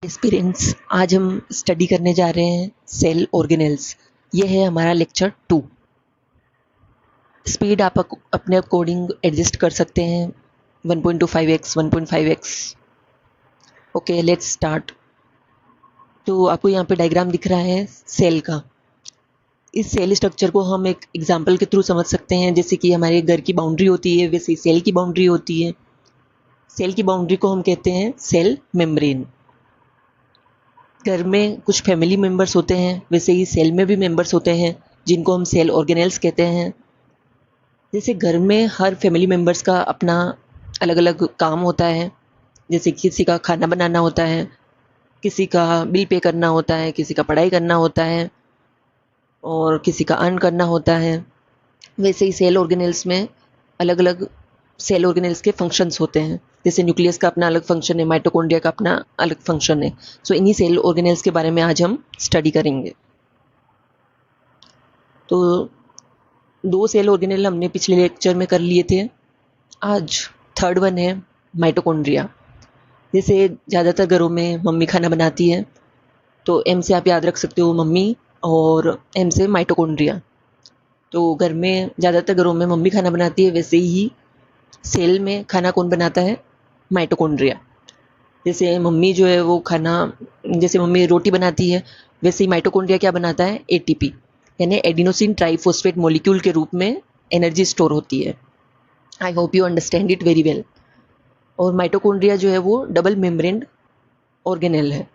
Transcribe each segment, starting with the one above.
Aspirants, आज हम study करने जा रहे हैं सेल ऑर्गेनेल्स। ये है हमारा लेक्चर 2। स्पीड आप अपने अकॉर्डिंग एडजस्ट कर सकते हैं, 1.25x 1.5x। Okay, let's start. तो आपको यहाँ पे डायग्राम दिख रहा है सेल का। इस सेल स्ट्रक्चर को हम एक एग्जांपल के थ्रू समझ सकते हैं। जैसे कि हमारे घर की बाउंड्री होती है, वैसे ही सेल की बाउंड्री होती है। सेल की बाउंड्री को हम कहते हैं सेल मेम्ब्रेन। घर में कुछ फैमिली मेम्बर्स होते हैं, वैसे ही सेल में भी मेम्बर्स होते हैं जिनको हम सेल ऑर्गेनेल्स कहते हैं। जैसे घर में हर फैमिली मेम्बर्स का अपना अलग अलग काम होता है। जैसे किसी का खाना बनाना होता है, किसी का बिल पे करना होता है, किसी का पढ़ाई करना होता है और किसी का अर्न करना होता है। वैसे ही सेल ऑर्गेनेल्स में अलग अलग सेल ऑर्गेनेल्स के फंक्शंस होते हैं। जैसे न्यूक्लियस का अपना अलग फंक्शन है, माइटोकॉन्ड्रिया का अपना अलग फंक्शन है। सो इन्हीं सेल ऑर्गेनेल्स के बारे में आज हम स्टडी करेंगे। तो 2 सेल ऑर्गेनेल हमने पिछले लेक्चर में कर लिए थे। आज थर्ड वन है माइटोकॉन्ड्रिया। जैसे ज़्यादातर घरों में मम्मी खाना बनाती है, तो एम से आप याद रख सकते हो मम्मी, और एम से माइटोकॉन्ड्रिया। तो घर में ज़्यादातर घरों में मम्मी खाना बनाती है, वैसे ही सेल में खाना कौन बनाता है? माइटोकॉन्ड्रिया। जैसे मम्मी जो है वो खाना, जैसे मम्मी रोटी बनाती है, वैसे ही माइटोकॉन्ड्रिया क्या बनाता है? एटीपी, यानी एडिनोसिन ट्राइफॉस्फेट मॉलिक्यूल के रूप में एनर्जी स्टोर होती है। I hope you understand it very well. और माइटोकॉन्ड्रिया जो है वो डबल मेम्ब्रेन ऑर्गेनेल है,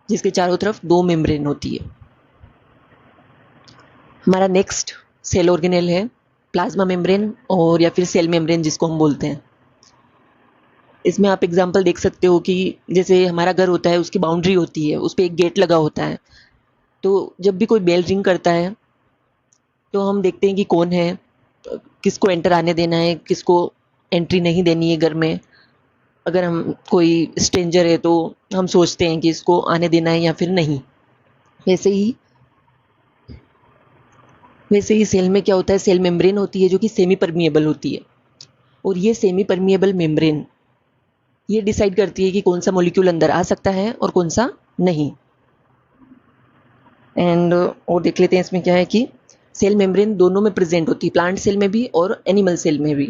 जिसके चारों तरफ 2 मेम्ब्रेन होती है। हमारा नेक्स्ट सेल ऑर्गेनेल है प्लाज्मा मेम्ब्रेन, और या फिर सेल मेम्ब्रेन जिसको हम बोलते हैं। इसमें आप एग्जांपल देख सकते हो कि जैसे हमारा घर होता है, उसकी बाउंड्री होती है, उस पर एक गेट लगा होता है। तो जब भी कोई बेल रिंग करता है तो हम देखते हैं कि कौन है, किसको एंटर आने देना है, किसको एंट्री नहीं देनी है घर में। अगर हम कोई स्ट्रेंजर है तो हम सोचते हैं कि इसको आने देना है या फिर नहीं। वैसे ही सेल में क्या होता है? सेल मेम्ब्रेन होती है जो कि सेमी परमिएबल होती है, और ये सेमी परमिएबल मेम्ब्रेन ये डिसाइड करती है कि कौन सा मॉलिक्यूल अंदर आ सकता है और कौन सा नहीं। एंड और देख लेते हैं इसमें क्या है कि सेल मेम्ब्रेन दोनों में प्रेजेंट होती है, प्लांट सेल में भी और एनिमल सेल में भी,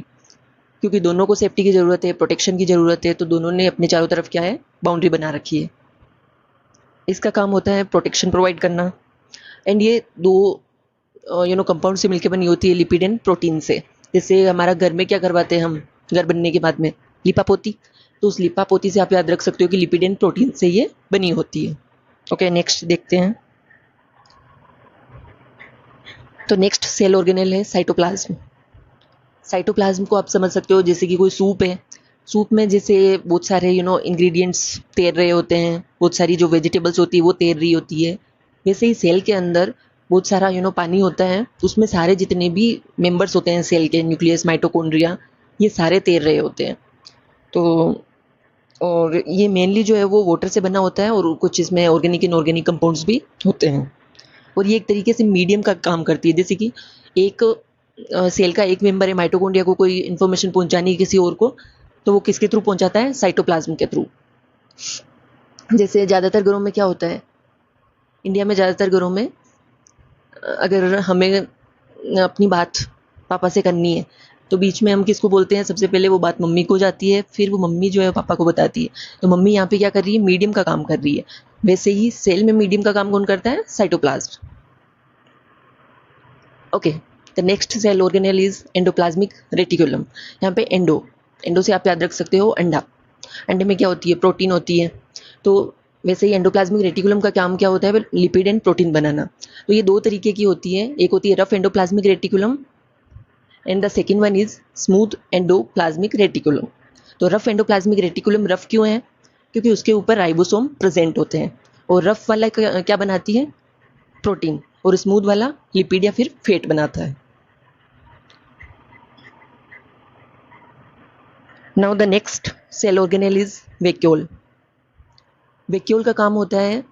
क्योंकि दोनों को सेफ्टी की ज़रूरत है, प्रोटेक्शन की ज़रूरत है। तो दोनों ने अपने चारों तरफ क्या है? बाउंड्री बना रखी है। इसका काम होता है प्रोटेक्शन प्रोवाइड करना। एंड ये दो कंपाउंड से मिलकर बनी होती है, लिपिड एंड प्रोटीन से। जैसे हमारा घर में क्या करवाते हैं हम घर बनने के बाद में? लिपापोती। तो उस लिपापोती से आप याद रख सकते हो कि लिपिड एंड प्रोटीन से ये बनी होती है। ओके, नेक्स्ट देखते हैं। तो नेक्स्ट सेल ऑर्गेनेल है साइटोप्लाज्म। साइटोप्लाज्म को आप समझ सकते हो जैसे कि कोई सूप है। सूप में जैसे बहुत सारे इंग्रेडिएंट्स तैर रहे होते हैं, बहुत सारी जो वेजिटेबल्स होती है वो तैर रही होती है। वैसे ही सेल के अंदर बहुत सारा पानी होता है, उसमें सारे जितने भी मेंबर्स होते हैं सेल के, न्यूक्लियस, माइटोकॉन्ड्रिया, ये सारे तैर रहे होते हैं। तो और ये मेनली जो है वो वाटर से बना होता है, और कुछ इसमें ऑर्गेनिक इनऑर्गेनिक कंपाउंड्स भी होते हैं। और ये एक तरीके से मीडियम का काम करती है। जैसे कि एक सेल का एक मेंबर है, माइटोकॉन्ड्रिया को कोई इन्फॉर्मेशन पहुंचानी है किसी और को, तो वो किसके थ्रू पहुंचाता है? साइटोप्लाज्म के थ्रू। जैसे ज़्यादातर घरों में क्या होता है, इंडिया में ज़्यादातर घरों में अगर हमें अपनी बात पापा से करनी है, तो बीच में हम किसको बोलते हैं? सबसे पहले वो बात मम्मी को जाती है, फिर वो मम्मी जो है पापा को बताती है। तो मम्मी यहाँ पे क्या कर रही है? मीडियम का काम कर रही है। वैसे ही सेल में मीडियम का काम कौन करता है? Cytoplasm. Okay, the next cell organelle is endoplasmic reticulum. यहाँ पे एंडो से आप याद रख सकते हो अंडा। अंडे में क्या होती है? प्रोटीन होती है। तो वैसे ही एंडोप्लाज्मिक रेटिकुलम का काम क्या होता है? लिपिड एंड प्रोटीन बनाना। तो ये 2 तरीके की होती है, एक होती है rough endoplasmic reticulum, and the second one is smooth endoplasmic reticulum. तो रफ एंडोप्लाज्मिक रेटिकुलम रफ क्यों है? क्योंकि उसके ऊपर राइबोसोम प्रेजेंट होते हैं, और रफ वाला क्या बनाती है? प्रोटीन, और स्मूथ वाला लिपिड या फिर फैट बनाता है। Now the next cell organelle is vacuole. Vacuole का काम होता है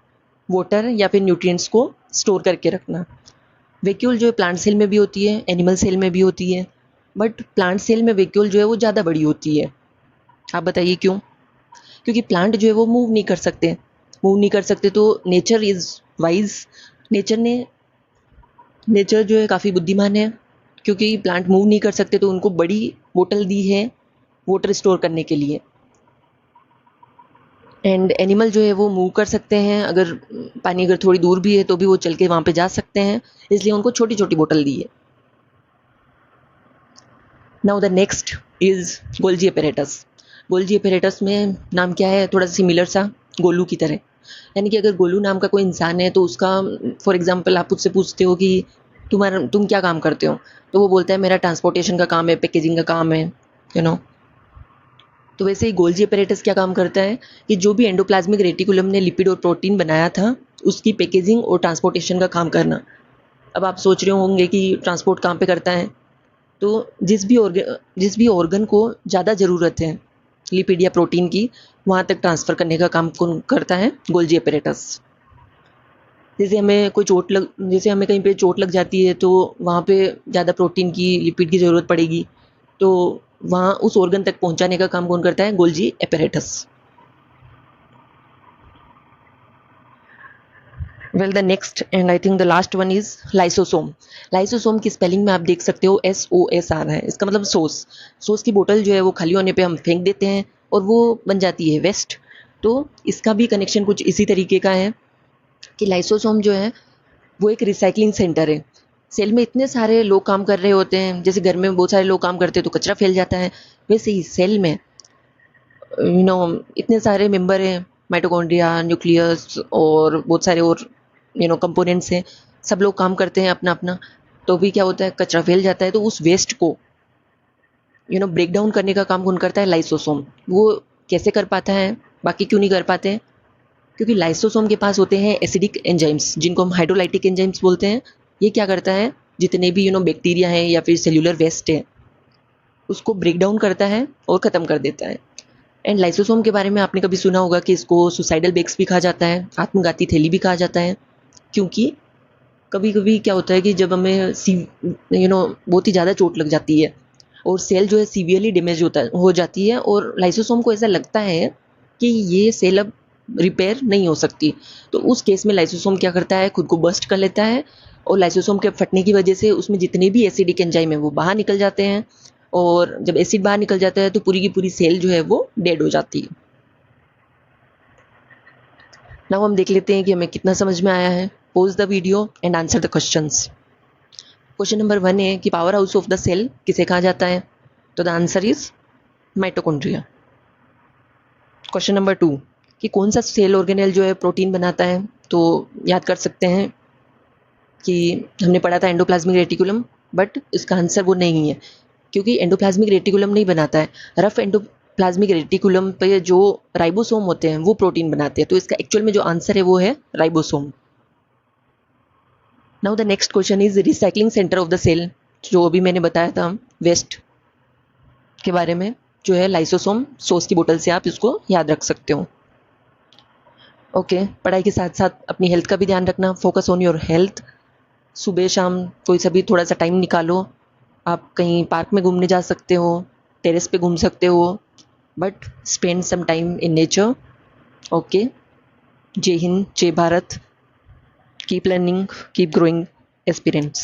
वाटर या फिर न्यूट्रिएंट्स को स्टोर करके रखना। वैक्यूल जो है प्लांट सेल में भी होती है, एनिमल सेल में भी होती है, बट प्लांट सेल में वैक्यूल जो है वो ज़्यादा बड़ी होती है। आप बताइए क्यों? क्योंकि प्लांट जो है वो मूव नहीं कर सकते, मूव नहीं कर सकते, तो नेचर इज़ वाइज, नेचर जो है काफ़ी बुद्धिमान है, क्योंकि प्लांट मूव नहीं कर सकते तो उनको बड़ी बोतल दी है वाटर स्टोर करने के लिए। एंड एनिमल जो है वो मूव कर सकते हैं, अगर पानी अगर थोड़ी दूर भी है तो भी वो चल के वहाँ पे जा सकते हैं, इसलिए उनको छोटी छोटी बोतल दी है। Now the next is Golgi apparatus. Golgi apparatus में नाम क्या है, थोड़ा सिमिलर सा गोलू की तरह। यानी कि अगर गोलू नाम का कोई इंसान है तो उसका, फॉर एग्जांपल आप उससे पूछते हो कि तुम क्या काम करते हो, तो वो बोलता है मेरा ट्रांसपोर्टेशन का काम है, पैकेजिंग का काम है, यू नो। तो वैसे ही गोल्जी एपेरेटस क्या काम करता है कि जो भी एंडोप्लाज्मिक रेटिकुलम ने लिपिड और प्रोटीन बनाया था उसकी पैकेजिंग और ट्रांसपोर्टेशन का काम करना। अब आप सोच रहे होंगे कि ट्रांसपोर्ट कहाँ पे करता है, तो जिस भी ऑर्गन को ज़्यादा ज़रूरत है लिपिड या प्रोटीन की, वहाँ तक ट्रांसफ़र करने का काम कौन करता है, गोल्जी एपेरेटस। जैसे हमें कहीं पे चोट लग जाती है तो वहाँ पे ज़्यादा प्रोटीन की, लिपिड की ज़रूरत पड़ेगी, तो वहाँ उस ऑर्गन तक पहुँचाने का काम कौन करता है, Golgi apparatus. Well the next and I think the last one is lysosome. Lysosome की स्पेलिंग में आप देख सकते हो SOS है, इसका मतलब सोस की बोतल जो है वो खाली होने पे हम फेंक देते हैं और वो बन जाती है वेस्ट। तो इसका भी कनेक्शन कुछ इसी तरीके का है कि लाइसोसोम जो है वो एक रिसाइकलिंग सेंटर है। सेल में इतने सारे लोग काम कर रहे होते हैं, जैसे घर में बहुत सारे लोग काम करते हैं तो कचरा फैल जाता है, वैसे ही सेल में इतने सारे मेंबर हैं, माइटोकॉन्ड्रिया, न्यूक्लियस और बहुत सारे और कंपोनेंट्स हैं, सब लोग काम करते हैं अपना अपना, तो भी क्या होता है, कचरा फैल जाता है, तो उस वेस्ट को ब्रेक डाउन करने का काम कौन करता है, लाइसोसोम। वो कैसे कर पाता है, बाकी क्यों नहीं कर पाते हैं, क्योंकि लाइसोसोम के पास होते हैं एसिडिक एंजाइम्स, जिनको हम हाइड्रोलाइटिक एंजाइम्स बोलते हैं। ये क्या करता है, जितने भी बैक्टीरिया हैं या फिर सेल्यूलर वेस्ट है उसको ब्रेक डाउन करता है और ख़त्म कर देता है। एंड लाइसोसोम के बारे में आपने कभी सुना होगा कि इसको सुसाइडल बैग्स भी कहा जाता है, आत्मघाती थैली भी कहा जाता है, क्योंकि कभी कभी क्या होता है कि जब हमें बहुत ही ज़्यादा चोट लग जाती है और सेल जो है सीवियरली डैमेज हो जाती है, और लाइसोसोम को ऐसा लगता है कि ये सेल अब रिपेयर नहीं हो सकती, तो उस केस में लाइसोसोम क्या करता है, खुद को बर्स्ट कर लेता है, और लाइसोसोम के फटने की वजह से उसमें जितने भी एसिडिक एंजाइम है वो बाहर निकल जाते हैं, और जब एसिड बाहर निकल जाता है तो पूरी की पूरी सेल जो है वो डेड हो जाती है। नाउ हम देख लेते हैं कि हमें कितना समझ में आया है। Pause the video and answer the questions. Question number 1 है कि power house of the cell किसे कहा जाता है, तो the answer is mitochondria. Question number 2 कि कौन सा सेल ऑर्गेनेल जो है प्रोटीन बनाता है, तो याद कर सकते हैं कि हमने पढ़ा था एंडोप्लाज्मिक रेटिकुलम, बट इसका आंसर वो नहीं है, क्योंकि एंडोप्लाज्मिक रेटिकुलम नहीं बनाता है। रफ एंडोप्लाज्मिक रेटिकुलम पे जो राइबोसोम होते हैं वो प्रोटीन बनाते हैं, तो इसका एक्चुअल में जो आंसर है वो है ribosome. Now the next question is recycling centre of the cell, जो अभी मैंने बताया था वेस्ट के बारे में, जो है लाइसोसोम। सॉस की बोतल से आप इसको याद रख सकते हो। ओके, पढ़ाई के साथ साथ अपनी हेल्थ का भी ध्यान रखना, फोकस ऑन योर हेल्थ। सुबह शाम कोई सा भी थोड़ा सा टाइम निकालो, आप कहीं पार्क में घूमने जा सकते हो, टेरेस पे घूम सकते हो, but spend some time in nature. Okay, जय हिंद, जय Bharat, keep learning, keep growing aspirants.